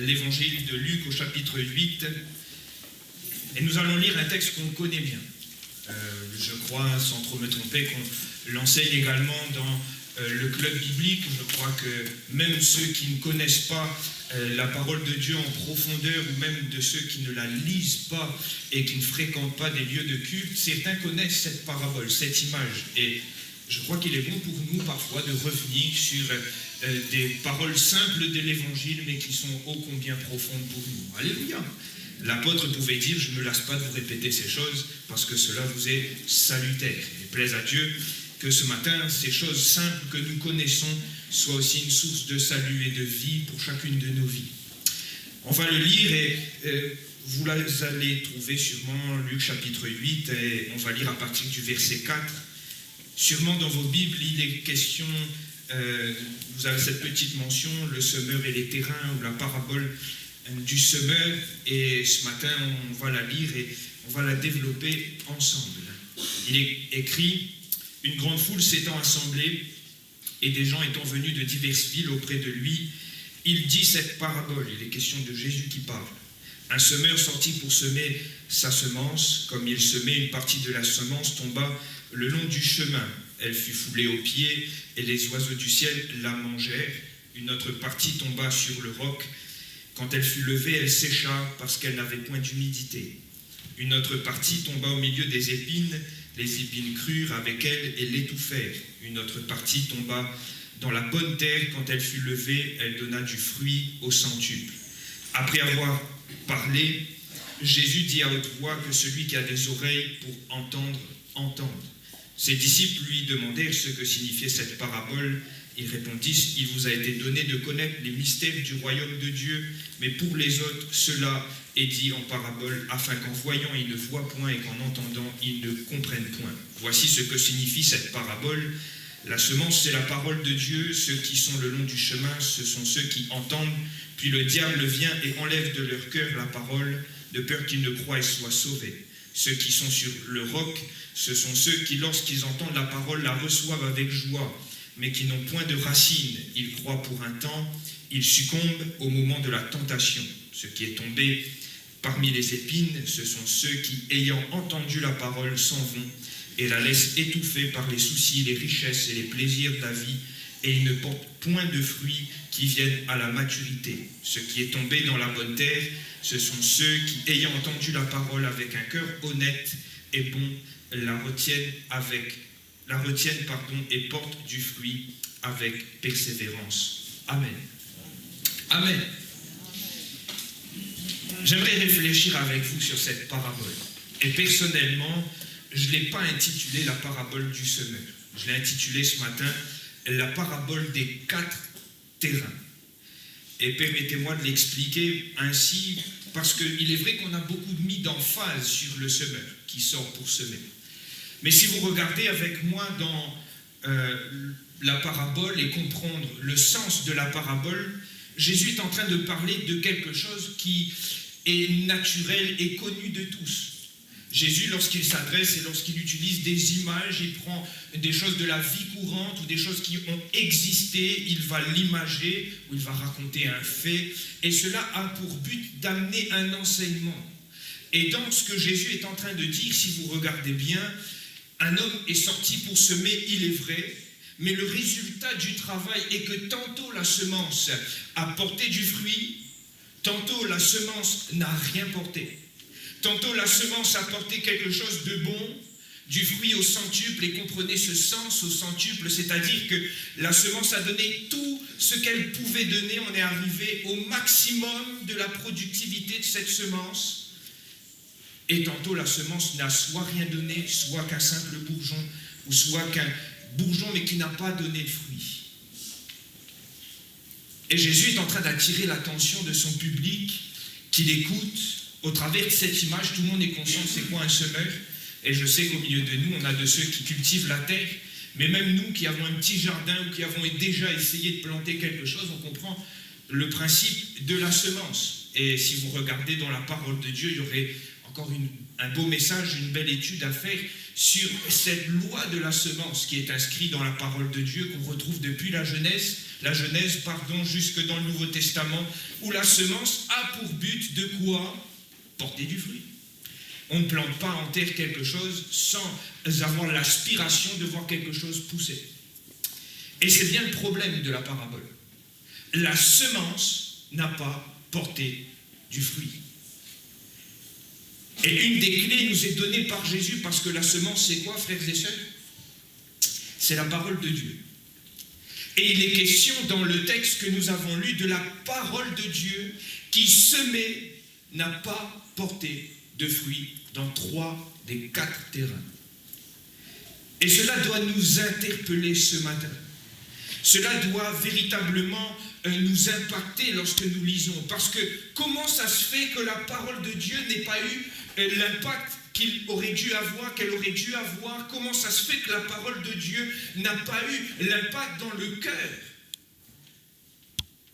l'évangile de Luc au chapitre 8. Et nous allons lire un texte qu'on connaît bien. Je crois, sans trop me tromper, qu'on l'enseigne également dans le club biblique. Je crois que même ceux qui ne connaissent pas la parole de Dieu en profondeur, ou même de ceux qui ne la lisent pas et qui ne fréquentent pas des lieux de culte, certains connaissent cette parabole, cette image. Et je crois qu'il est bon pour nous parfois de revenir sur des paroles simples de l'évangile, mais qui sont ô combien profondes pour nous. Alléluia! L'apôtre pouvait dire, je ne me lasse pas de vous répéter ces choses, parce que cela vous est salutaire. Il plaise à Dieu que ce matin, ces choses simples que nous connaissons soient aussi une source de salut et de vie pour chacune de nos vies. On va le lire et vous allez trouver sûrement Luc chapitre 8, et on va lire à partir du verset 4. Sûrement dans vos Bibles, il est question, vous avez cette petite mention, le semeur et les terrains, ou la parabole du semeur, et ce matin on va la lire et on va la développer ensemble. Il est écrit, une grande foule s'étant assemblée et des gens étant venus de diverses villes auprès de lui, il dit cette parabole. Il est question de Jésus qui parle. Un semeur sortit pour semer sa semence. Comme il semait, une partie de la semence tomba le long du chemin. Elle fut foulée aux pieds et les oiseaux du ciel la mangèrent. Une autre partie tomba sur le roc. Quand elle fut levée, elle sécha parce qu'elle n'avait point d'humidité. Une autre partie tomba au milieu des épines. Les épines crurent avec elle et l'étouffèrent. Une autre partie tomba dans la bonne terre. Quand elle fut levée, elle donna du fruit au centuple. Après avoir parlé, Jésus dit à haute voix que celui qui a des oreilles pour entendre, entende. Ses disciples lui demandèrent ce que signifiait cette parabole. Il répondit, il vous a été donné de connaître les mystères du royaume de Dieu, mais pour les autres, cela est dit en parabole, afin qu'en voyant, ils ne voient point et qu'en entendant, ils ne comprennent point. Voici ce que signifie cette parabole. La semence, c'est la parole de Dieu. Ceux qui sont le long du chemin, ce sont ceux qui entendent. Puis le diable vient et enlève de leur cœur la parole, de peur qu'ils ne croient et soient sauvés. Ceux qui sont sur le roc, ce sont ceux qui, lorsqu'ils entendent la parole, la reçoivent avec joie, mais qui n'ont point de racines. Ils croient pour un temps, ils succombent au moment de la tentation. Ce qui est tombé parmi les épines, ce sont ceux qui, ayant entendu la parole, s'en vont et la laissent étouffer par les soucis, les richesses et les plaisirs de la vie, et ils ne portent point de fruits qui viennent à la maturité. Ce qui est tombé dans la bonne terre, ce sont ceux qui, ayant entendu la parole avec un cœur honnête et bon, la retiennent et portent du fruit avec persévérance. Amen. Amen. J'aimerais réfléchir avec vous sur cette parabole. Et personnellement, je ne l'ai pas intitulée la parabole du semeur. Je l'ai intitulée ce matin la parabole des 4 terrains. Et permettez-moi de l'expliquer ainsi, parce qu'il est vrai qu'on a beaucoup mis d'emphase sur le semeur qui sort pour semer. Mais si vous regardez avec moi dans la parabole et comprendre le sens de la parabole, Jésus est en train de parler de quelque chose qui est naturel et connu de tous. Jésus, lorsqu'il s'adresse et lorsqu'il utilise des images, il prend des choses de la vie courante ou des choses qui ont existé, il va l'imager ou il va raconter un fait, et cela a pour but d'amener un enseignement. Et dans ce que Jésus est en train de dire, si vous regardez bien, un homme est sorti pour semer, il est vrai, mais le résultat du travail est que tantôt la semence a porté du fruit, tantôt la semence n'a rien porté. Tantôt la semence a porté quelque chose de bon, du fruit au centuple, et comprenez ce sens au centuple, c'est-à-dire que la semence a donné tout ce qu'elle pouvait donner. On est arrivé au maximum de la productivité de cette semence. Et tantôt la semence n'a soit rien donné, soit qu'un simple bourgeon, ou soit qu'un bourgeon mais qui n'a pas donné de fruit. Et Jésus est en train d'attirer l'attention de son public qui l'écoute. Au travers de cette image, tout le monde est conscient de c'est quoi un semeur. Et je sais qu'au milieu de nous, on a de ceux qui cultivent la terre, mais même nous qui avons un petit jardin ou qui avons déjà essayé de planter quelque chose, on comprend le principe de la semence. Et si vous regardez dans la parole de Dieu, il y aurait encore une un beau message, une belle étude à faire sur cette loi de la semence qui est inscrite dans la parole de Dieu, qu'on retrouve depuis la Genèse, jusque dans le Nouveau Testament, où la semence a pour but de quoi? Porter du fruit. On ne plante pas en terre quelque chose sans avoir l'aspiration de voir quelque chose pousser. Et c'est bien le problème de la parabole. La semence n'a pas porté du fruit. Et une des clés nous est donnée par Jésus, parce que la semence, c'est quoi, frères et sœurs? C'est la parole de Dieu. Et il est question dans le texte que nous avons lu de la parole de Dieu qui, semée, n'a pas porté de fruits dans 3 des 4 terrains. Et cela doit nous interpeller ce matin. Cela doit véritablement nous impacter lorsque nous lisons. Parce que comment ça se fait que la parole de Dieu n'ait pas eu l'impact qu'elle aurait dû avoir? Comment ça se fait que la parole de Dieu n'a pas eu l'impact dans le cœur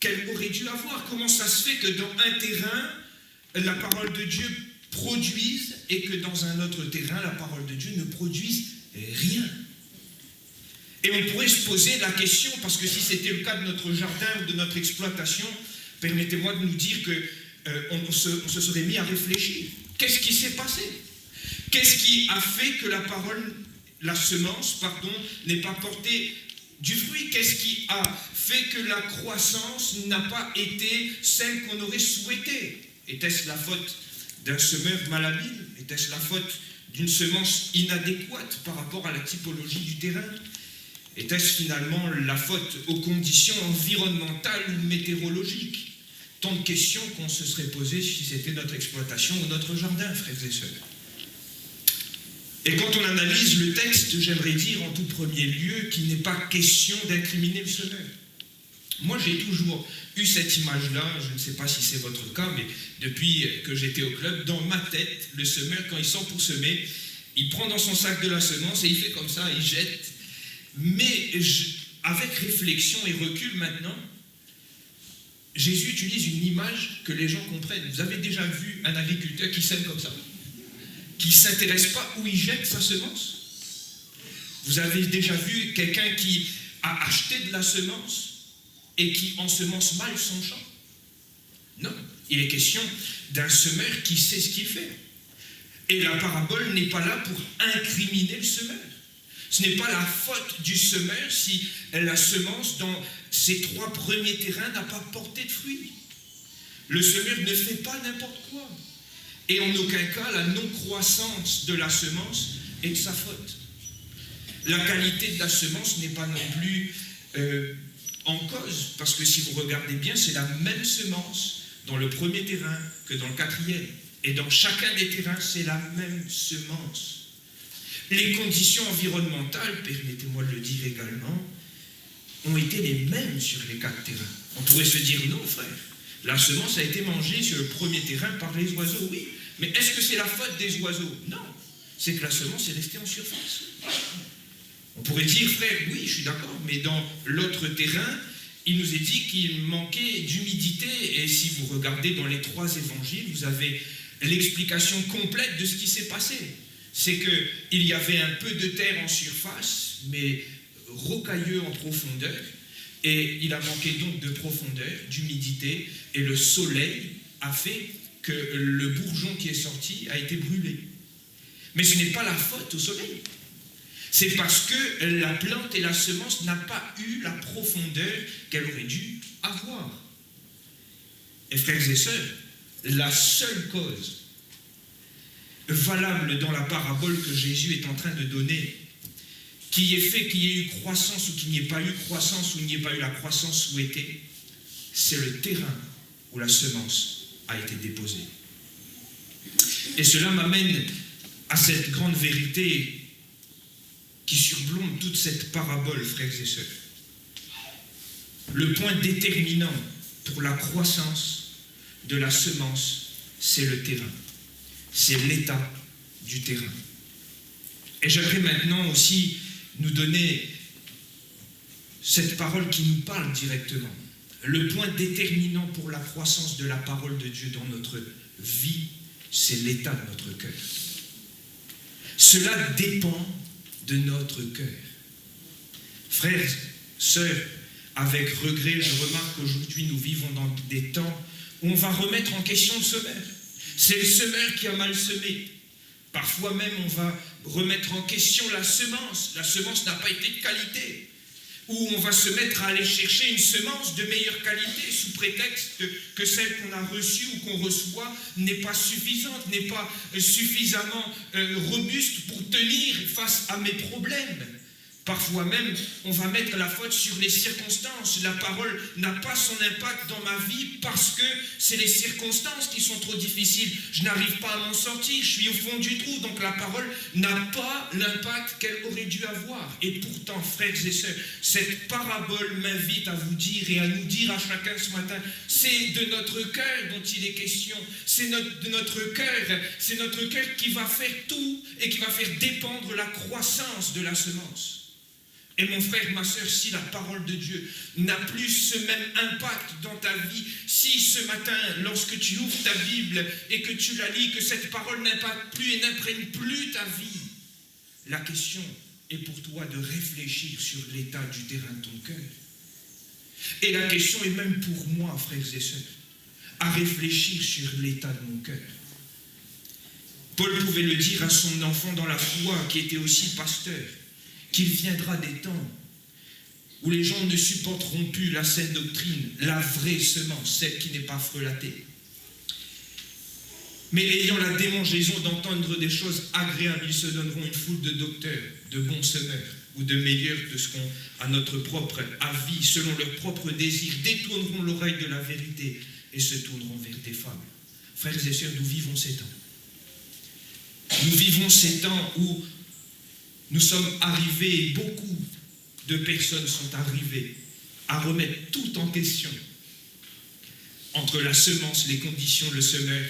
qu'elle aurait dû avoir? Comment ça se fait que dans un terrain, la parole de Dieu produise et que dans un autre terrain, la parole de Dieu ne produise rien? Et on pourrait se poser la question, parce que si c'était le cas de notre jardin ou de notre exploitation, permettez-moi de nous dire qu'on se serait mis à réfléchir. Qu'est-ce qui s'est passé? Qu'est-ce qui a fait que la semence, n'ait pas porté du fruit? Qu'est-ce qui a fait que la croissance n'a pas été celle qu'on aurait souhaitée? Était-ce la faute d'un semeur malhabile? Était-ce la faute d'une semence inadéquate par rapport à la typologie du terrain? Était-ce finalement la faute aux conditions environnementales ou météorologiques? Tant de questions qu'on se serait posées si c'était notre exploitation ou notre jardin, frères et sœurs. Et quand on analyse le texte, j'aimerais dire en tout premier lieu qu'il n'est pas question d'incriminer le semeur. Moi, j'ai toujours eu cette image-là, je ne sais pas si c'est votre cas, mais depuis que j'étais au club, dans ma tête, le semeur, quand il sort pour semer, il prend dans son sac de la semence et il fait comme ça, il jette. Mais avec réflexion et recul maintenant, Jésus utilise une image que les gens comprennent. Vous avez déjà vu un agriculteur qui sème comme ça, qui ne s'intéresse pas où il jette sa semence? Vous avez déjà vu quelqu'un qui a acheté de la semence et qui ensemence mal son champ? Non, il est question d'un semeur qui sait ce qu'il fait. Et la parabole n'est pas là pour incriminer le semeur. Ce n'est pas la faute du semeur si la semence dans ses 3 premiers terrains n'a pas porté de fruits. Le semeur ne fait pas n'importe quoi. Et en aucun cas, la non-croissance de la semence est de sa faute. La qualité de la semence n'est pas non plus en cause, parce que si vous regardez bien, c'est la même semence dans le premier terrain que dans le 4e. Et dans chacun des terrains, c'est la même semence. Les conditions environnementales, permettez-moi de le dire également, ont été les mêmes sur les 4 terrains. On pourrait se dire, non frère, la semence a été mangée sur le premier terrain par les oiseaux, oui. Mais est-ce que c'est la faute des oiseaux? Non. C'est que la semence est restée en surface. On pourrait dire, frère, oui, je suis d'accord, mais dans l'autre terrain, il nous est dit qu'il manquait d'humidité. Et si vous regardez dans les 3 évangiles, vous avez l'explication complète de ce qui s'est passé. C'est qu'il y avait un peu de terre en surface, mais rocailleux en profondeur, et il a manqué donc de profondeur, d'humidité, et le soleil a fait que le bourgeon qui est sorti a été brûlé. Mais ce n'est pas la faute au soleil. C'est parce que la plante et la semence n'ont pas eu la profondeur qu'elle aurait dû avoir. Et frères et sœurs, la seule cause valable dans la parabole que Jésus est en train de donner, qui ait fait qu'il y ait eu croissance ou qu'il n'y ait pas eu croissance ou il n'y ait pas eu la croissance souhaitée, c'est le terrain où la semence a été déposée. Et cela m'amène à cette grande vérité qui surplombe toute cette parabole, frères et sœurs. Le point déterminant pour la croissance de la semence, c'est le terrain. C'est l'état du terrain. Et j'aimerais maintenant aussi nous donner cette parole qui nous parle directement. Le point déterminant pour la croissance de la parole de Dieu dans notre vie, c'est l'état de notre cœur. Cela dépend de notre cœur. Frères, sœurs, avec regret, je remarque qu'aujourd'hui nous vivons dans des temps où on va remettre en question le semeur. C'est le semeur qui a mal semé. Parfois même on va remettre en question la semence. La semence n'a pas été de qualité. Ou on va se mettre à aller chercher une semence de meilleure qualité sous prétexte que celle qu'on a reçue ou qu'on reçoit n'est pas suffisante, n'est pas suffisamment robuste pour tenir face à mes problèmes. Parfois même, on va mettre la faute sur les circonstances. La parole n'a pas son impact dans ma vie parce que c'est les circonstances qui sont trop difficiles. Je n'arrive pas à m'en sortir, je suis au fond du trou, donc la parole n'a pas l'impact qu'elle aurait dû avoir. Et pourtant, frères et sœurs, cette parabole m'invite à vous dire et à nous dire à chacun ce matin, c'est de notre cœur dont il est question. C'est de notre cœur qui va faire tout et qui va faire dépendre la croissance de la semence. Et mon frère, ma sœur, si la parole de Dieu n'a plus ce même impact dans ta vie, si ce matin, lorsque tu ouvres ta Bible et que tu la lis, que cette parole n'impacte plus et n'imprègne plus ta vie, la question est pour toi de réfléchir sur l'état du terrain de ton cœur. Et la question est même pour moi, frères et sœurs, à réfléchir sur l'état de mon cœur. Paul pouvait le dire à son enfant dans la foi, qui était aussi pasteur, qu'il viendra des temps où les gens ne supporteront plus la saine doctrine, la vraie semence, celle qui n'est pas frelatée. Mais ayant la démangeaison d'entendre des choses agréables, ils se donneront une foule de docteurs, de bons semeurs, ou de meilleurs de ce qu'on a notre propre avis, selon leur propre désir, détourneront l'oreille de la vérité et se tourneront vers des fables. Frères et sœurs, nous vivons ces temps. Nous vivons ces temps où nous sommes arrivés, beaucoup de personnes sont arrivées à remettre tout en question entre la semence, les conditions, le semeur,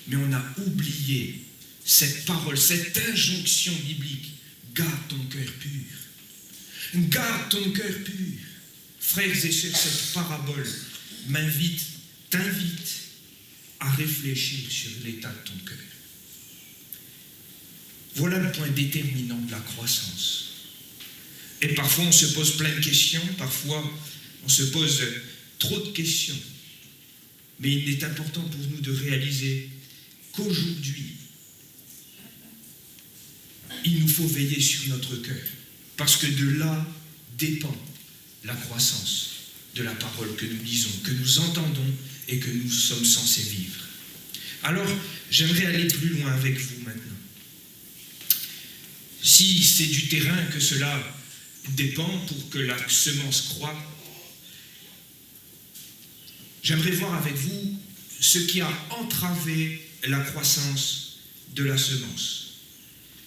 mais on a oublié cette parole, cette injonction biblique. Garde ton cœur pur. Garde ton cœur pur. Frères et sœurs, cette parabole t'invite à réfléchir sur l'état de ton cœur. Voilà le point déterminant de la croissance. Et parfois on se pose plein de questions, parfois on se pose trop de questions. Mais il est important pour nous de réaliser qu'aujourd'hui, il nous faut veiller sur notre cœur. Parce que de là dépend la croissance de la parole que nous lisons, que nous entendons et que nous sommes censés vivre. Alors, j'aimerais aller plus loin avec vous maintenant. Si c'est du terrain que cela dépend pour que la semence croît, j'aimerais voir avec vous ce qui a entravé la croissance de la semence.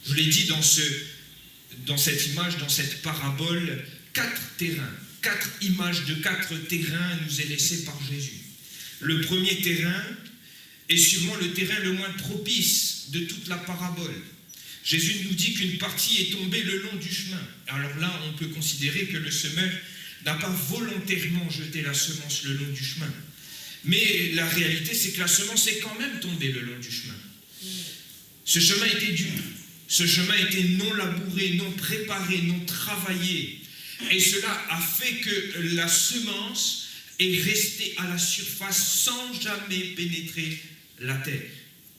Je l'ai dit dans cette image, dans cette parabole, 4 terrains, 4 images de 4 terrains nous est laissé par Jésus. Le premier terrain est sûrement le terrain le moins propice de toute la parabole. Jésus nous dit qu'une partie est tombée le long du chemin. Alors là, on peut considérer que le semeur n'a pas volontairement jeté la semence le long du chemin. Mais la réalité, c'est que la semence est quand même tombée le long du chemin. Ce chemin était dur. Ce chemin était non labouré, non préparé, non travaillé. Et cela a fait que la semence est restée à la surface sans jamais pénétrer la terre.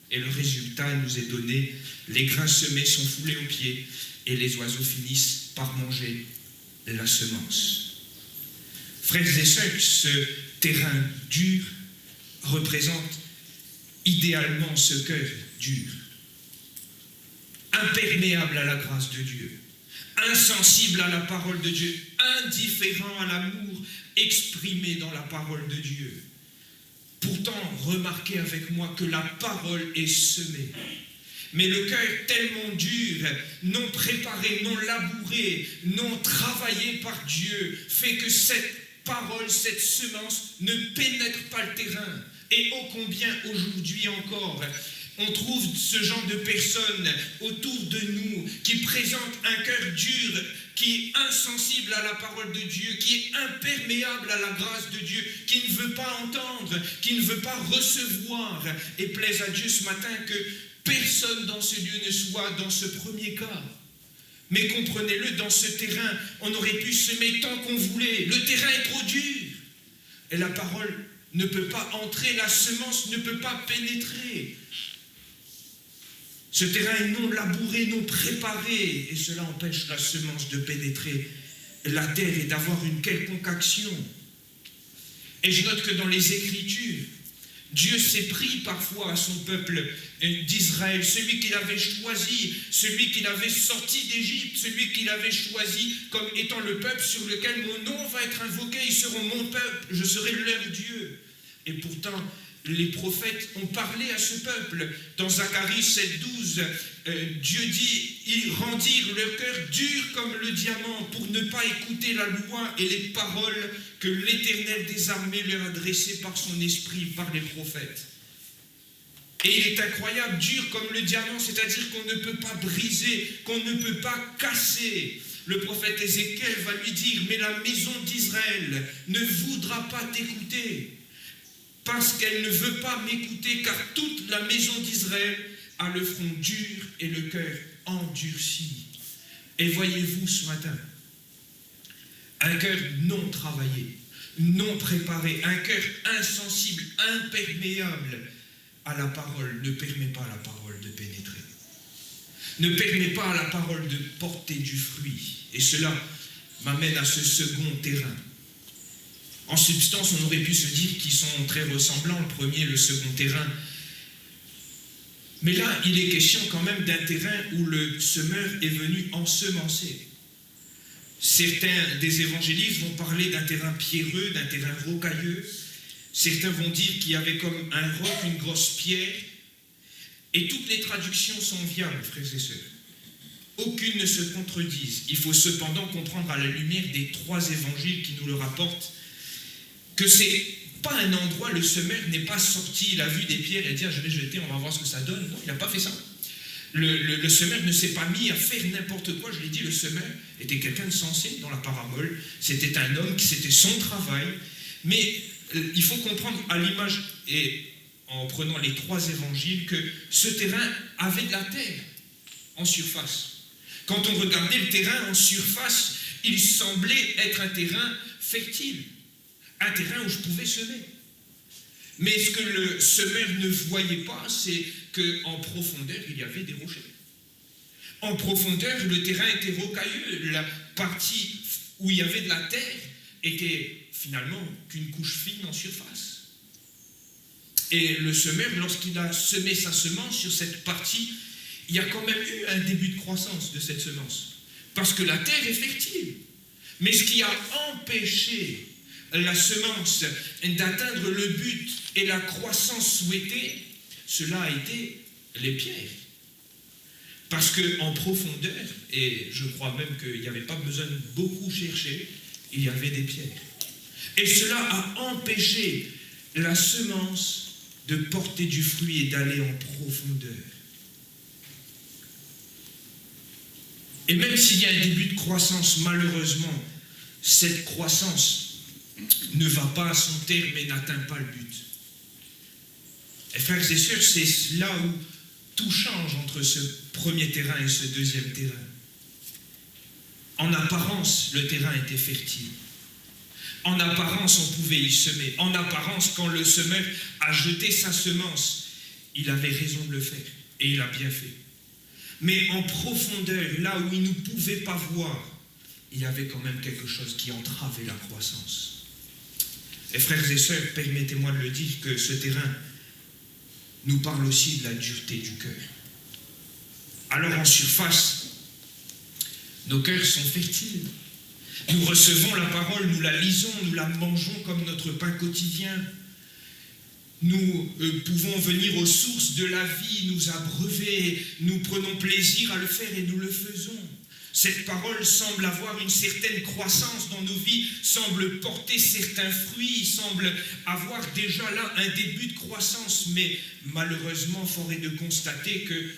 Et le résultat nous est donné, les grains semés sont foulés aux pieds et les oiseaux finissent par manger la semence. Frères et sœurs, ce terrain dur représente idéalement ce cœur dur, imperméable à la grâce de Dieu, insensible à la parole de Dieu, indifférent à l'amour exprimé dans la parole de Dieu. Pourtant, remarquez avec moi que la parole est semée. Mais le cœur tellement dur, non préparé, non labouré, non travaillé par Dieu, fait que cette parole, cette semence ne pénètre pas le terrain. Et ô combien aujourd'hui encore, on trouve ce genre de personnes autour de nous qui présentent un cœur dur, qui est insensible à la parole de Dieu, qui est imperméable à la grâce de Dieu, qui ne veut pas entendre, qui ne veut pas recevoir. Et plaise à Dieu ce matin que personne dans ce lieu ne soit dans ce premier cas. Mais comprenez-le, dans ce terrain, on aurait pu semer tant qu'on voulait. Le terrain est trop dur. Et la parole ne peut pas entrer, la semence ne peut pas pénétrer. Ce terrain est non labouré, non préparé, et cela empêche la semence de pénétrer la terre et d'avoir une quelconque action. Et je note que dans les Écritures, Dieu s'est pris parfois à son peuple d'Israël, celui qu'il avait choisi, celui qu'il avait sorti d'Égypte, celui qu'il avait choisi comme étant le peuple sur lequel mon nom va être invoqué. Ils seront mon peuple, je serai leur Dieu. Et pourtant, les prophètes ont parlé à ce peuple. Dans Zacharie 7,12, Dieu dit, ils rendirent leur cœur dur comme le diamant pour ne pas écouter la loi et les paroles que l'Éternel des armées leur adressait par son esprit, par les prophètes. Et il est incroyable, dur comme le diamant, c'est-à-dire qu'on ne peut pas briser, qu'on ne peut pas casser. Le prophète Ézéchiel va lui dire, mais la maison d'Israël ne voudra pas t'écouter, parce qu'elle ne veut pas m'écouter, car toute la maison d'Israël a le front dur et le cœur endurci. Et voyez-vous ce matin, un cœur non travaillé, non préparé, un cœur insensible, imperméable à la parole, ne permet pas à la parole de pénétrer, ne permet pas à la parole de porter du fruit. Et cela m'amène à ce second terrain. En substance, on aurait pu se dire qu'ils sont très ressemblants, le premier et le second terrain. Mais là, il est question quand même d'un terrain où le semeur est venu ensemencer. Certains des évangélistes vont parler d'un terrain pierreux, d'un terrain rocailleux. Certains vont dire qu'il y avait comme un roc, une grosse pierre. Et toutes les traductions sont viables, frères et sœurs. Aucune ne se contredisent. Il faut cependant comprendre à la lumière des trois évangiles qui nous le rapportent que c'est pas un endroit, le semeur n'est pas sorti, il a vu des pierres et a dit, je vais jeter, on va voir ce que ça donne. Non, il n'a pas fait ça. Le semeur ne s'est pas mis à faire n'importe quoi. Je l'ai dit, le semeur était quelqu'un de sensé dans la parabole. C'était un homme qui c'était son travail. Mais il faut comprendre à l'image et en prenant les trois évangiles que ce terrain avait de la terre en surface. Quand on regardait le terrain en surface, il semblait être un terrain fertile. Un terrain où je pouvais semer. Mais ce que le semeur ne voyait pas, c'est qu'en profondeur, il y avait des rochers. En profondeur, le terrain était rocailleux. La partie où il y avait de la terre était finalement qu'une couche fine en surface. Et le semeur, lorsqu'il a semé sa semence sur cette partie, il y a quand même eu un début de croissance de cette semence. Parce que la terre est fertile. Mais ce qui a empêché la semence d'atteindre le but et la croissance souhaitée, cela a été les pierres. Parce qu'en profondeur, et je crois même qu'il n'y avait pas besoin de beaucoup chercher, il y avait des pierres. Et cela a empêché la semence de porter du fruit et d'aller en profondeur. Et même s'il y a un début de croissance, malheureusement, cette croissance ne va pas à son terme et n'atteint pas le but. Et frères et sœurs, c'est là où tout change entre ce premier terrain et ce deuxième terrain. En apparence, le terrain était fertile. En apparence, on pouvait y semer. En apparence, quand le semeur a jeté sa semence, il avait raison de le faire. Et il a bien fait. Mais en profondeur, là où il ne pouvait pas voir, il y avait quand même quelque chose qui entravait la croissance. Et frères et sœurs, permettez-moi de le dire, que ce terrain nous parle aussi de la dureté du cœur. Alors en surface, nos cœurs sont fertiles. Nous recevons la parole, nous la lisons, nous la mangeons comme notre pain quotidien. Nous pouvons venir aux sources de la vie, nous abreuver, nous prenons plaisir à le faire et nous le faisons. Cette parole semble avoir une certaine croissance dans nos vies, semble porter certains fruits, semble avoir déjà là un début de croissance, mais malheureusement, fort est de constater que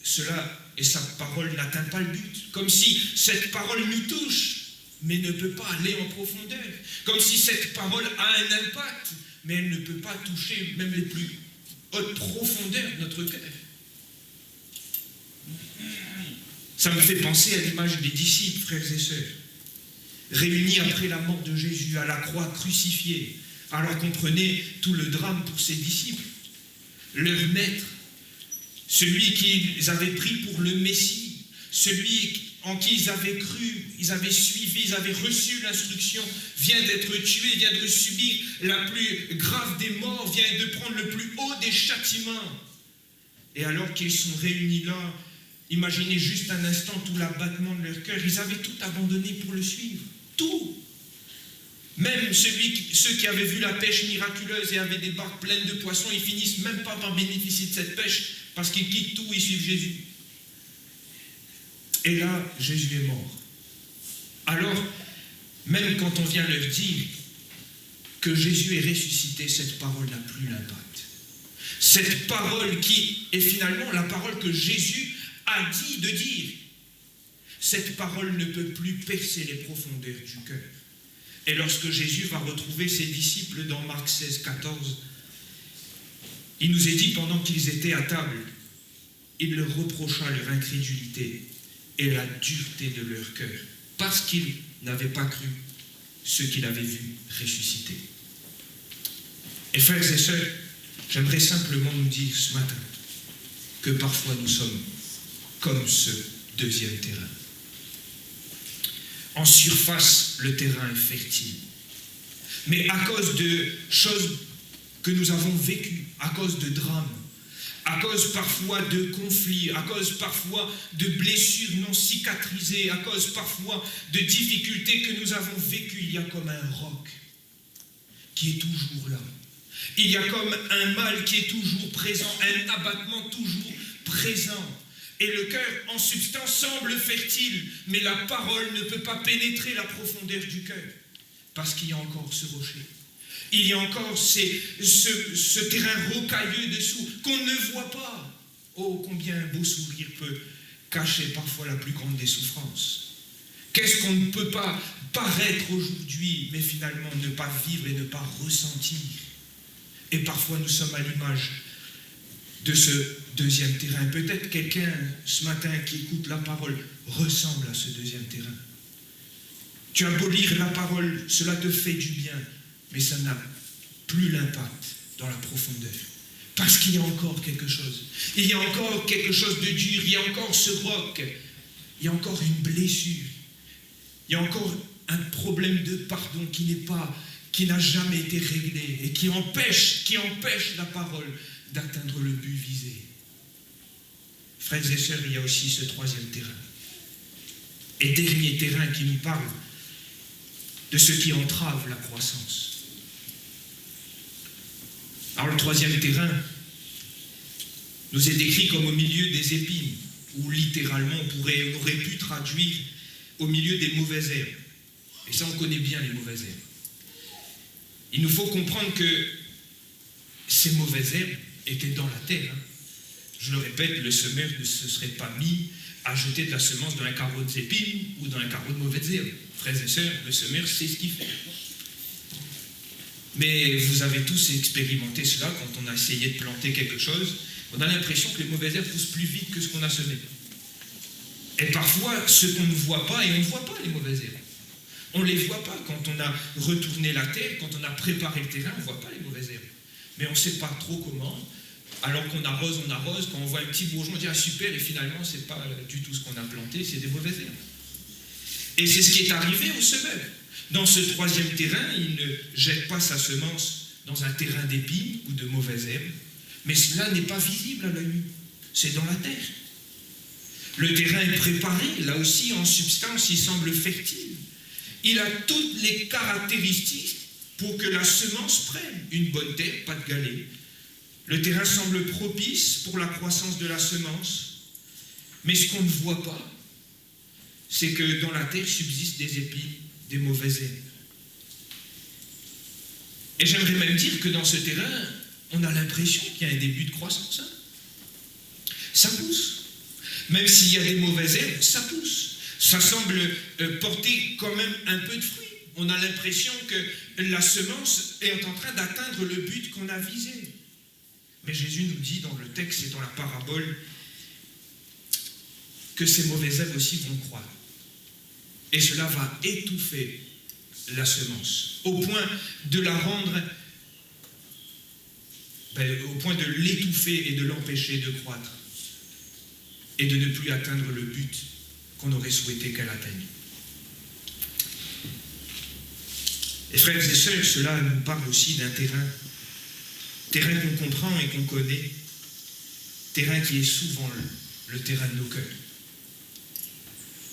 cela et sa parole n'atteint pas le but. Comme si cette parole nous touche, mais ne peut pas aller en profondeur. Comme si cette parole a un impact, mais elle ne peut pas toucher même les plus hautes profondeurs de notre cœur. Ça me fait penser à l'image des disciples, frères et sœurs, réunis après la mort de Jésus à la croix crucifié. Alors comprenez tout le drame pour ses disciples. Leur maître, celui qu'ils avaient pris pour le Messie, celui en qui ils avaient cru, ils avaient suivi, ils avaient reçu l'instruction, vient d'être tué, vient de subir la plus grave des morts, vient de prendre le plus haut des châtiments. Et alors qu'ils sont réunis là, imaginez juste un instant tout l'abattement de leur cœur, ils avaient tout abandonné pour le suivre, tout. Même ceux qui avaient vu la pêche miraculeuse et avaient des barques pleines de poissons, ils finissent même pas par bénéficier de cette pêche parce qu'ils quittent tout et suivent Jésus. Et là, Jésus est mort. Alors, même quand on vient leur dire que Jésus est ressuscité, cette parole n'a plus l'impact. Cette parole qui est finalement la parole que Jésus a dit de dire, cette parole ne peut plus percer les profondeurs du cœur. Et lorsque Jésus va retrouver ses disciples dans Marc 16, 14, il nous est dit pendant qu'ils étaient à table, il leur reprocha leur incrédulité et la dureté de leur cœur, parce qu'ils n'avaient pas cru ce qu'il avait vu ressusciter. Et frères et sœurs, j'aimerais simplement nous dire ce matin que parfois nous sommes comme ce deuxième terrain. En surface, le terrain est fertile. Mais à cause de choses que nous avons vécues, à cause de drames, à cause parfois de conflits, à cause parfois de blessures non cicatrisées, à cause parfois de difficultés que nous avons vécues, il y a comme un roc qui est toujours là. Il y a comme un mal qui est toujours présent, un abattement toujours présent. Et le cœur, en substance, semble fertile, mais la parole ne peut pas pénétrer la profondeur du cœur, parce qu'il y a encore ce rocher. Il y a encore ce terrain rocailleux dessous qu'on ne voit pas. Oh, combien un beau sourire peut cacher parfois la plus grande des souffrances. Qu'est-ce qu'on ne peut pas paraître aujourd'hui, mais finalement ne pas vivre et ne pas ressentir. Et parfois nous sommes à l'image de ce deuxième terrain. Peut-être quelqu'un ce matin qui écoute la parole ressemble à ce deuxième terrain. Tu as beau lire la parole, cela te fait du bien, mais ça n'a plus l'impact dans la profondeur. Parce qu'il y a encore quelque chose. Il y a encore quelque chose de dur, il y a encore ce roc, il y a encore une blessure, il y a encore un problème de pardon qui n'a jamais été réglé et qui empêche la parole d'atteindre le but visé. Frères et sœurs, il y a aussi ce troisième terrain. Et dernier terrain qui nous parle de ce qui entrave la croissance. Alors le troisième terrain nous est décrit comme au milieu des épines, ou littéralement on aurait pu traduire au milieu des mauvaises herbes. Et ça on connaît bien les mauvaises herbes. Il nous faut comprendre que ces mauvaises herbes étaient dans la terre. Je le répète, le semeur ne se serait pas mis à jeter de la semence dans un carreau d'épines ou dans un carreau de mauvaises herbes. Frères et sœurs, le semeur sait ce qu'il fait. Mais vous avez tous expérimenté cela quand on a essayé de planter quelque chose. On a l'impression que les mauvaises herbes poussent plus vite que ce qu'on a semé. Et parfois, ce qu'on ne voit pas, et on ne voit pas les mauvaises herbes. On ne les voit pas quand on a retourné la terre, quand on a préparé le terrain, on ne voit pas les mauvaises herbes. Mais on ne sait pas trop comment. Alors qu'on arrose, quand on voit un petit bourgeon, on dit « Ah super !» et finalement, ce n'est pas du tout ce qu'on a planté, c'est des mauvaises herbes. Et c'est ce qui est arrivé au semeur. Dans ce troisième terrain, il ne jette pas sa semence dans un terrain d'épines ou de mauvaises herbes, mais cela n'est pas visible à l'œil nu. C'est dans la terre. Le terrain est préparé, là aussi en substance, il semble fertile. Il a toutes les caractéristiques pour que la semence prenne une bonne terre, pas de galets. Le terrain semble propice pour la croissance de la semence, mais ce qu'on ne voit pas, c'est que dans la terre subsistent des épines, des mauvaises herbes. Et j'aimerais même dire que dans ce terrain, on a l'impression qu'il y a un début de croissance. Ça pousse. Même s'il y a des mauvaises herbes, ça pousse. Ça semble porter quand même un peu de fruit. On a l'impression que la semence est en train d'atteindre le but qu'on a visé. Mais Jésus nous dit dans le texte et dans la parabole, que ces mauvaises herbes aussi vont croître. Et cela va étouffer la semence, au point de la rendre, au point de l'étouffer et de l'empêcher de croître, et de ne plus atteindre le but qu'on aurait souhaité qu'elle atteigne. Et frères et sœurs, cela nous parle aussi d'un terrain qu'on comprend et qu'on connaît, terrain qui est souvent le terrain de nos cœurs.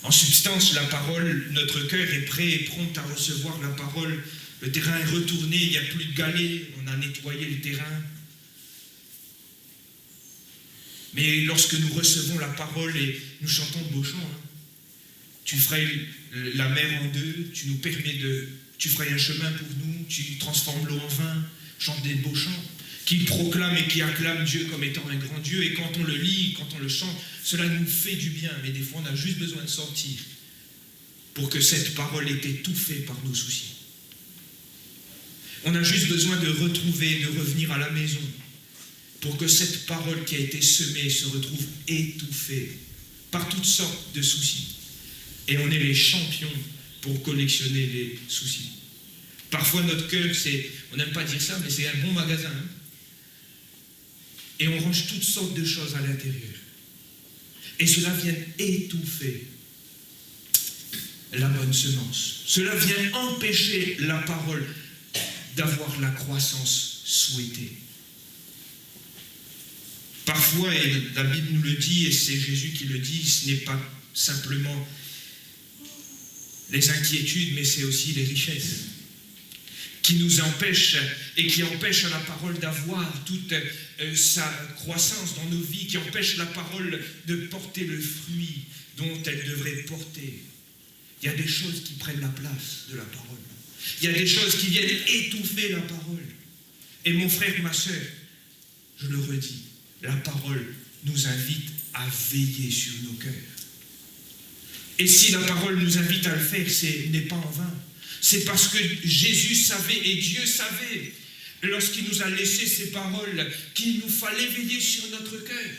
En substance, la parole, notre cœur est prêt et prompt à recevoir la parole. Le terrain est retourné, il n'y a plus de galets, on a nettoyé le terrain. Mais lorsque nous recevons la parole et nous chantons de beaux chants, tu ferais la mer en deux, tu ferais un chemin pour nous, tu transformes l'eau en vin, chante des beaux chants, qui proclament et qui acclament Dieu comme étant un grand Dieu. Et quand on le lit, quand on le chante, cela nous fait du bien. Mais des fois, on a juste besoin de sortir pour que cette parole ait étouffée par nos soucis. On a juste besoin de retrouver, de revenir à la maison pour que cette parole qui a été semée se retrouve étouffée par toutes sortes de soucis. Et on est les champions pour collectionner les soucis. Parfois, notre cœur, on n'aime pas dire ça, mais c'est un bon magasin. Et on range toutes sortes de choses à l'intérieur. Et cela vient étouffer la bonne semence. Cela vient empêcher la parole d'avoir la croissance souhaitée. Parfois, et la Bible nous le dit, et c'est Jésus qui le dit, ce n'est pas simplement les inquiétudes, mais c'est aussi les richesses qui nous empêchent et qui empêchent la parole d'avoir toute sa croissance dans nos vies, qui empêchent la parole de porter le fruit dont elle devrait porter. Il y a des choses qui prennent la place de la parole. Il y a des choses qui viennent étouffer la parole. Et mon frère, ma soeur, je le redis, la parole nous invite à veiller sur nos cœurs. Et si la parole nous invite à le faire, ce n'est pas en vain. C'est parce que Jésus savait et Dieu savait, lorsqu'il nous a laissé ces paroles, qu'il nous fallait veiller sur notre cœur.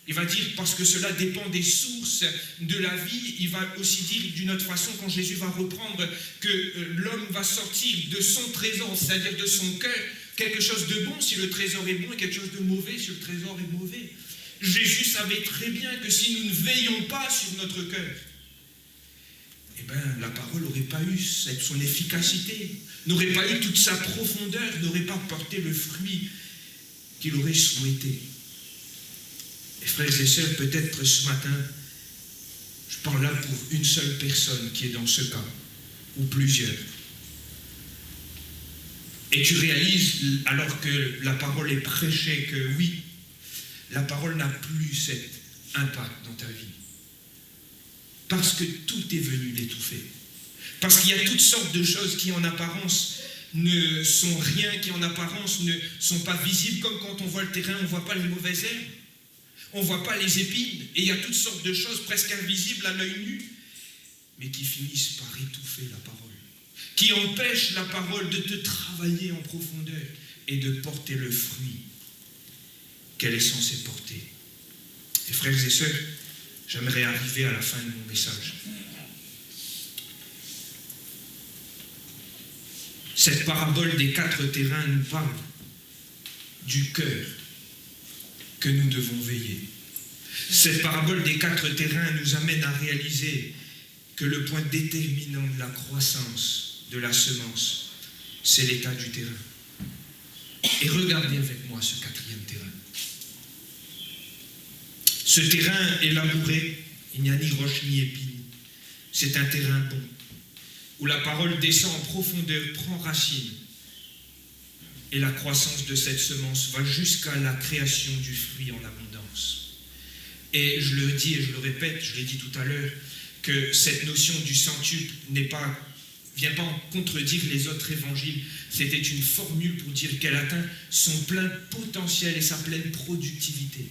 Il va dire, parce que cela dépend des sources de la vie, il va aussi dire d'une autre façon, quand Jésus va reprendre, que l'homme va sortir de son trésor, c'est-à-dire de son cœur, quelque chose de bon si le trésor est bon et quelque chose de mauvais si le trésor est mauvais. Jésus savait très bien que si nous ne veillons pas sur notre cœur, la parole n'aurait pas eu son efficacité, n'aurait pas eu toute sa profondeur, n'aurait pas porté le fruit qu'il aurait souhaité. Et frères et sœurs, peut-être ce matin, je parle là pour une seule personne qui est dans ce cas, ou plusieurs. Et tu réalises, alors que la parole est prêchée, que oui, la parole n'a plus cet impact dans ta vie. Parce que tout est venu l'étouffer. Parce qu'il y a toutes sortes de choses qui en apparence ne sont rien, qui en apparence ne sont pas visibles, comme quand on voit le terrain, on ne voit pas les mauvaises herbes, on ne voit pas les épines, et il y a toutes sortes de choses presque invisibles à l'œil nu, mais qui finissent par étouffer la parole, qui empêchent la parole de te travailler en profondeur et de porter le fruit qu'elle est censée porter. Et frères et sœurs, j'aimerais arriver à la fin de mon message. Cette parabole des 4 terrains nous parle du cœur que nous devons veiller. Cette parabole des 4 terrains nous amène à réaliser que le point déterminant de la croissance de la semence, c'est l'état du terrain. Et regardez avec moi ce 4e terrain. Ce terrain est labouré, il n'y a ni roche ni épine. C'est un terrain bon, où la parole descend en profondeur, prend racine. Et la croissance de cette semence va jusqu'à la création du fruit en abondance. Et je le dis et je le répète, je l'ai dit tout à l'heure, que cette notion du centuple vient pas en contredire les autres évangiles. C'était une formule pour dire qu'elle atteint son plein potentiel et sa pleine productivité.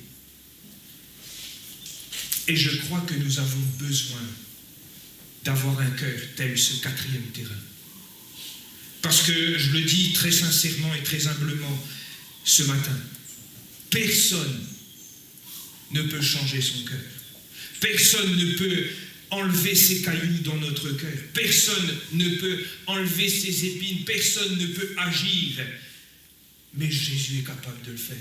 Et je crois que nous avons besoin d'avoir un cœur tel ce 4e terrain. Parce que, je le dis très sincèrement et très humblement ce matin, personne ne peut changer son cœur. Personne ne peut enlever ces cailloux dans notre cœur. Personne ne peut enlever ces épines. Personne ne peut agir. Mais Jésus est capable de le faire.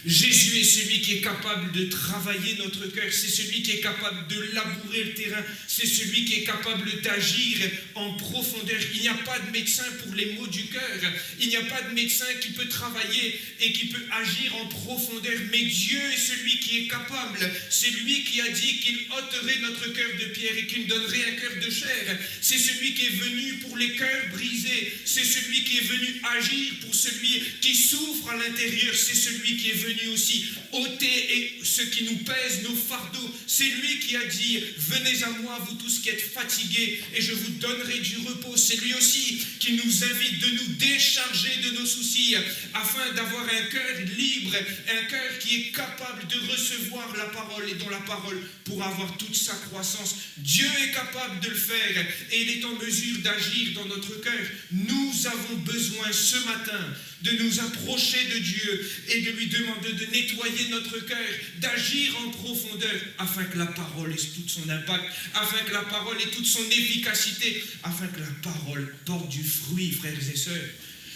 Jésus est celui qui est capable de travailler notre cœur. C'est celui qui est capable de labourer le terrain. C'est celui qui est capable d'agir en profondeur. Il n'y a pas de médecin pour les maux du cœur. Il n'y a pas de médecin qui peut travailler et qui peut agir en profondeur. Mais Dieu est celui qui est capable. C'est lui qui a dit qu'il ôterait notre cœur de pierre et qu'il donnerait un cœur de chair. C'est celui qui est venu pour les cœurs brisés. C'est celui qui est venu agir pour celui qui souffre à l'intérieur. C'est celui qui est venu aussi ôter ce qui nous pèse, nos fardeaux. C'est lui qui a dit: venez à moi, vous tous qui êtes fatigués, et je vous donnerai du repos. C'est lui aussi qui nous invite de nous décharger de nos soucis, afin d'avoir un cœur libre, un cœur qui est capable de recevoir la parole, et dont la parole pourra avoir toute sa croissance. Dieu est capable de le faire, et il est en mesure d'agir dans notre cœur. Nous avons besoin ce matin de nous approcher de Dieu et de lui demander de nettoyer notre cœur, d'agir en profondeur, afin que la parole ait tout son impact, afin que la parole ait toute son efficacité, afin que la parole porte du fruit, frères et sœurs.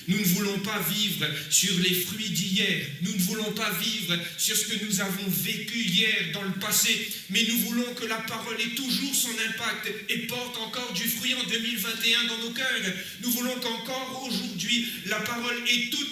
Nous ne voulons pas vivre sur les fruits d'hier. Nous ne voulons pas vivre sur ce que nous avons vécu hier dans le passé. Mais nous voulons que la parole ait toujours son impact et porte encore du fruit en 2021 dans nos cœurs. Nous voulons qu'encore aujourd'hui, la parole ait tout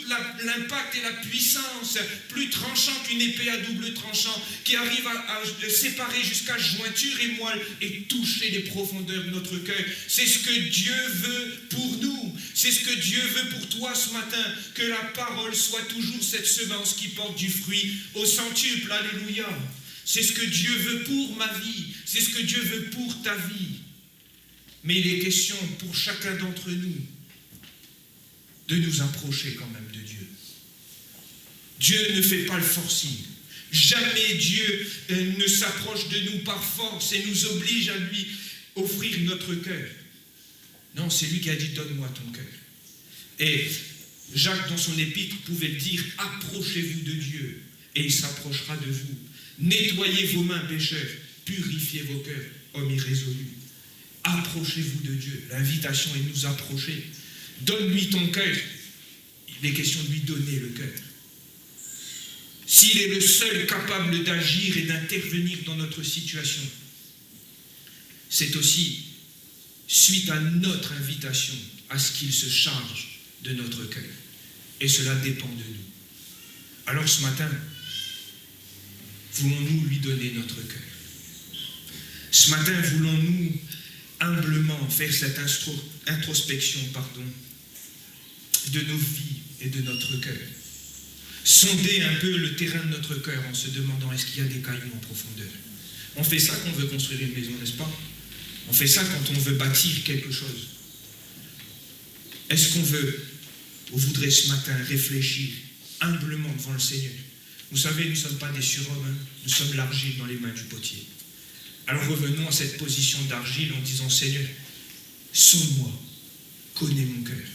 l'impact et la puissance plus tranchant qu'une épée à double tranchant, qui arrive à séparer jusqu'à jointure et moelle et toucher les profondeurs de notre cœur. C'est ce que Dieu veut pour nous. C'est ce que Dieu veut pour toi ce matin, que la parole soit toujours cette semence qui porte du fruit au centuple. Alléluia. C'est ce que Dieu veut pour ma vie. C'est ce que Dieu veut pour ta vie. Mais il est question pour chacun d'entre nous de nous approcher quand même de Dieu. Dieu ne fait pas le forcing. Jamais Dieu ne s'approche de nous par force et nous oblige à lui offrir notre cœur. Non, c'est lui qui a dit: donne-moi ton cœur. Et Jacques, dans son épître, pouvait le dire: approchez-vous de Dieu et il s'approchera de vous. Nettoyez vos mains, pécheurs, purifiez vos cœurs, hommes irrésolus. Approchez-vous de Dieu. L'invitation est de nous approcher. Donne-lui ton cœur. Il est question de lui donner le cœur. S'il est le seul capable d'agir et d'intervenir dans notre situation, c'est aussi suite à notre invitation à ce qu'il se charge de notre cœur. Et cela dépend de nous. Alors ce matin, voulons-nous lui donner notre cœur? Ce matin, voulons-nous humblement faire cette introspection de nos vies et de notre cœur? Sonder un peu le terrain de notre cœur en se demandant: est-ce qu'il y a des cailloux en profondeur? On fait ça quand on veut construire une maison, n'est-ce pas? On fait ça quand on veut bâtir quelque chose. Est-ce qu'on voudrait ce matin réfléchir humblement devant le Seigneur? Vous savez, nous ne sommes pas des surhommes, hein? Nous sommes l'argile dans les mains du potier. Alors revenons à cette position d'argile en disant: Seigneur, sonde-moi, connais mon cœur.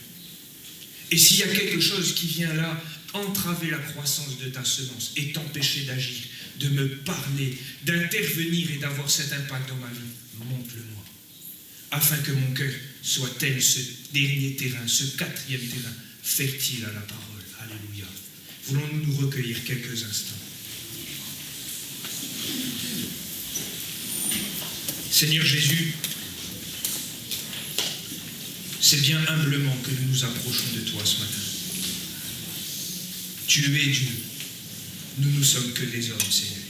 Et s'il y a quelque chose qui vient là entraver la croissance de ta semence et t'empêcher d'agir, de me parler, d'intervenir et d'avoir cet impact dans ma vie, montre-le-moi, afin que mon cœur soit tel ce dernier terrain, ce quatrième terrain, fertile à la parole. Alléluia. Voulons-nous nous recueillir quelques instants? Seigneur Jésus, c'est bien humblement que nous nous approchons de toi ce matin. Tu es Dieu. Nous ne sommes que des hommes, Seigneur.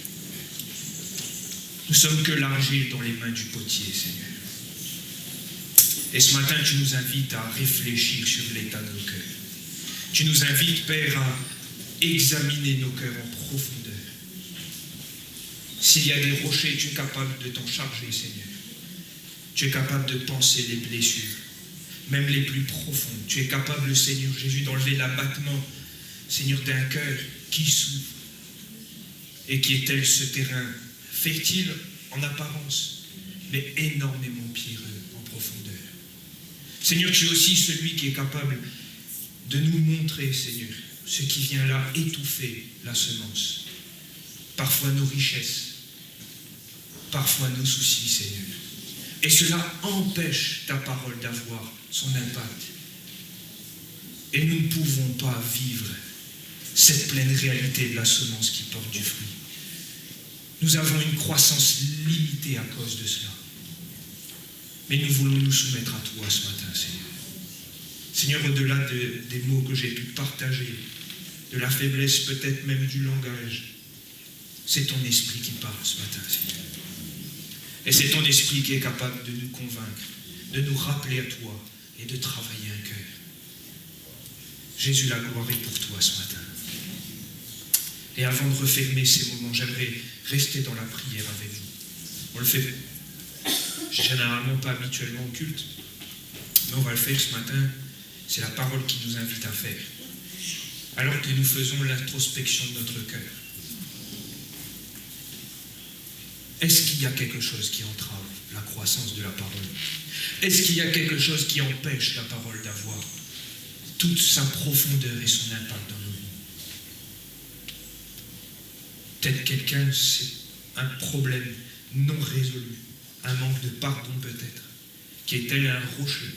Nous sommes que l'argile dans les mains du potier, Seigneur. Et ce matin, tu nous invites à réfléchir sur l'état de nos cœurs. Tu nous invites, Père, à examiner nos cœurs en profondeur. S'il y a des rochers, tu es capable de t'en charger, Seigneur. Tu es capable de penser les blessures, même les plus profondes. Tu es capable, Seigneur Jésus, d'enlever l'abattement, Seigneur, d'un cœur qui souffre et qui est tel ce terrain fertile en apparence, mais énormément pierreux en profondeur. Seigneur, tu es aussi celui qui est capable de nous montrer, Seigneur, ce qui vient là étouffer la semence. Parfois nos richesses, parfois nos soucis, Seigneur. Et cela empêche ta parole d'avoir son impact. Et nous ne pouvons pas vivre cette pleine réalité de la semence qui porte du fruit. Nous avons une croissance limitée à cause de cela. Mais nous voulons nous soumettre à toi ce matin, Seigneur. Seigneur, au-delà des mots que j'ai pu partager, de la faiblesse peut-être même du langage, c'est ton esprit qui parle ce matin, Seigneur. Et c'est ton esprit qui est capable de nous convaincre, de nous rappeler à toi et de travailler un cœur. Jésus, la gloire est pour toi ce matin. Et avant de refermer ces moments, j'aimerais rester dans la prière avec vous. On le fait généralement pas habituellement au culte, mais on va le faire ce matin. C'est la parole qui nous invite à faire. Alors que nous faisons l'introspection de notre cœur. Est-ce qu'il y a quelque chose qui entrave la croissance de la parole? Est-ce qu'il y a quelque chose qui empêche la parole d'avoir toute sa profondeur et son impact dans nos vies? Peut-être quelqu'un, c'est un problème non résolu, un manque de pardon peut-être, qui est tel un rocher.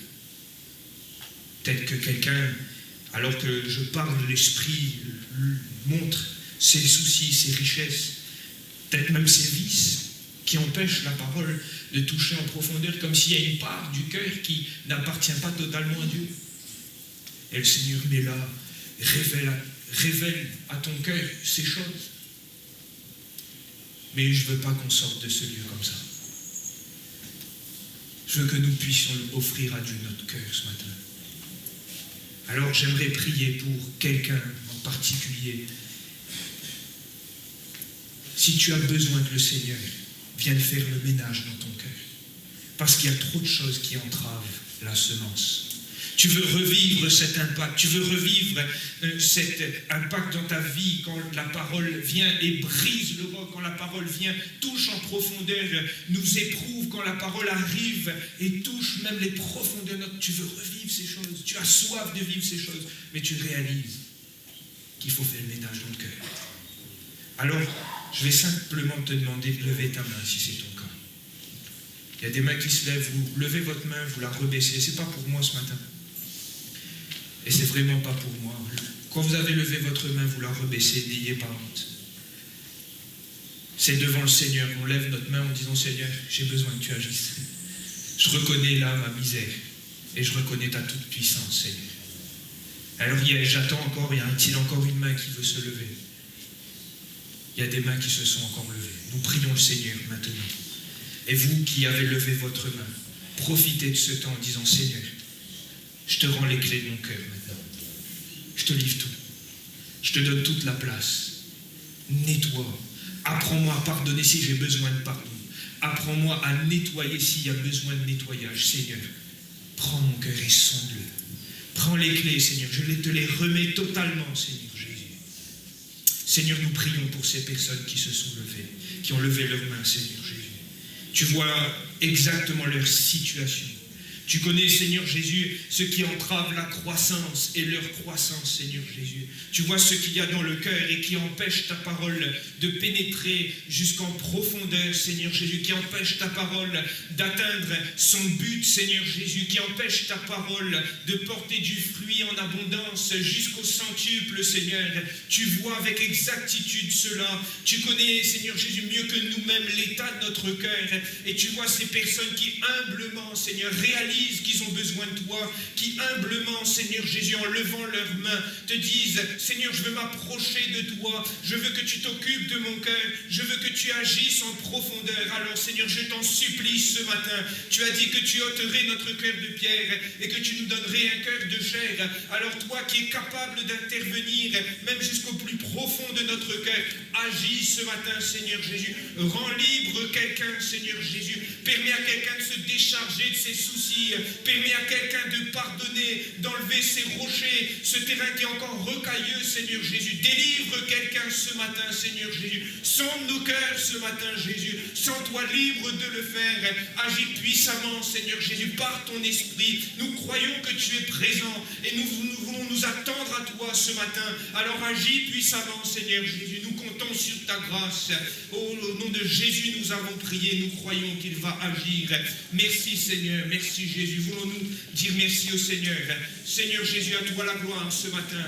Peut-être que quelqu'un, alors que je parle de l'esprit, montre ses soucis, ses richesses, peut-être même ses vices, qui empêchent la parole de toucher en profondeur, comme s'il y a une part du cœur qui n'appartient pas totalement à Dieu. Et le Seigneur met là, révèle à ton cœur ces choses. Mais je ne veux pas qu'on sorte de ce lieu comme ça. Je veux que nous puissions offrir à Dieu notre cœur ce matin. Alors j'aimerais prier pour quelqu'un en particulier. Si tu as besoin que le Seigneur vienne faire le ménage dans ton cœur, parce qu'il y a trop de choses qui entravent la semence. Tu veux revivre cet impact, tu veux revivre cet impact dans ta vie quand la parole vient et brise le roc, quand la parole vient, touche en profondeur, nous éprouve, quand la parole arrive et touche même les profondeurs. Tu veux revivre ces choses, tu as soif de vivre ces choses, mais tu réalises qu'il faut faire le ménage dans le cœur. Alors, je vais simplement te demander de lever ta main si c'est ton cas. Il y a des mains qui se lèvent, vous levez votre main, vous la rebaissez. C'est pas pour moi ce matin. Et c'est vraiment pas pour moi. Quand vous avez levé votre main, vous la rebaissez, n'ayez pas honte. C'est devant le Seigneur qu'on lève notre main en disant « Seigneur, j'ai besoin que tu agisses. Je reconnais là ma misère et je reconnais ta toute puissance, Seigneur. » Alors j'attends encore, y a-t-il encore une main qui veut se lever? Il y a des mains qui se sont encore levées. Nous prions le Seigneur maintenant. Et vous qui avez levé votre main, profitez de ce temps en disant « Seigneur, je te rends les clés de mon cœur maintenant. Je te livre tout. Je te donne toute la place. Nettoie. Apprends-moi à pardonner si j'ai besoin de pardon. Apprends-moi à nettoyer s'il y a besoin de nettoyage. Seigneur, prends mon cœur et sonde-le. Prends les clés, Seigneur. Je te les remets totalement, Seigneur Jésus. Seigneur, nous prions pour ces personnes qui se sont levées, qui ont levé leurs mains, Seigneur Jésus. Tu vois exactement leur situation. Tu connais, Seigneur Jésus, ce qui entrave la croissance et leur croissance, Seigneur Jésus. Tu vois ce qu'il y a dans le cœur et qui empêche ta parole de pénétrer jusqu'en profondeur, Seigneur Jésus, qui empêche ta parole d'atteindre son but, Seigneur Jésus, qui empêche ta parole de porter du fruit en abondance jusqu'au centuple, Seigneur. Tu vois avec exactitude cela. Tu connais, Seigneur Jésus, mieux que nous-mêmes l'état de notre cœur. Et tu vois ces personnes qui humblement, Seigneur, réalisent qu'ils ont besoin de toi, qui humblement, Seigneur Jésus, en levant leurs mains, te disent, Seigneur, je veux m'approcher de toi, je veux que tu t'occupes de mon cœur, je veux que tu agisses en profondeur. Alors, Seigneur, je t'en supplie ce matin. Tu as dit que tu ôterais notre cœur de pierre et que tu nous donnerais un cœur de chair. Alors, toi qui es capable d'intervenir, même jusqu'au plus profond de notre cœur, agis ce matin, Seigneur Jésus. Rends libre quelqu'un, Seigneur Jésus. Permets à quelqu'un de se décharger de ses soucis. Permets à quelqu'un de pardonner, d'enlever ses rochers, ce terrain qui est encore rocailleux, Seigneur Jésus. Délivre quelqu'un ce matin, Seigneur Jésus. Sonde nos cœurs ce matin, Jésus. Sens-toi libre de le faire. Agis puissamment, Seigneur Jésus, par ton esprit. Nous croyons que tu es présent et nous voulons nous attendre à toi ce matin. Alors agis puissamment, Seigneur Jésus. Nous comptons sur ta grâce. Oh, au nom de Jésus, nous avons prié. Nous croyons qu'il va agir. Merci, Seigneur. Merci, Jésus. Voulons-nous dire merci au Seigneur. Seigneur Jésus, à toi la gloire ce matin.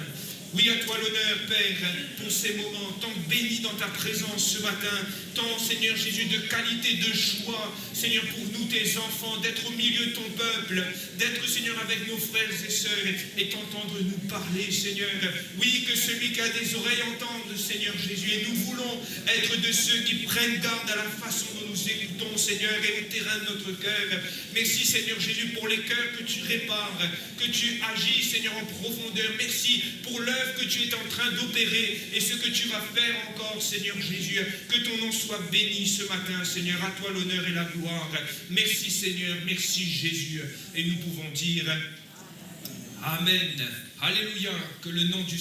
Oui, à toi l'honneur, Père, pour ces moments, tant bénis dans ta présence ce matin, tant, Seigneur Jésus, de qualité, de choix, Seigneur, pour nous, tes enfants, d'être au milieu de ton peuple, d'être, Seigneur, avec nos frères et sœurs, et t'entendre nous parler, Seigneur. Oui, que celui qui a des oreilles entende, Seigneur Jésus, et nous voulons être de ceux qui prennent garde à la façon dont nous écoutons, Seigneur, et le terrain de notre cœur. Merci, Seigneur Jésus, pour les cœurs que tu répares, que tu agis, Seigneur, en profondeur. Merci pour l'œuvre que tu es en train d'opérer et ce que tu vas faire encore, Seigneur Jésus. Que ton nom soit béni ce matin, Seigneur. À toi l'honneur et la gloire. Merci, Seigneur. Merci, Jésus. Et nous pouvons dire Amen. Alléluia. Que le nom du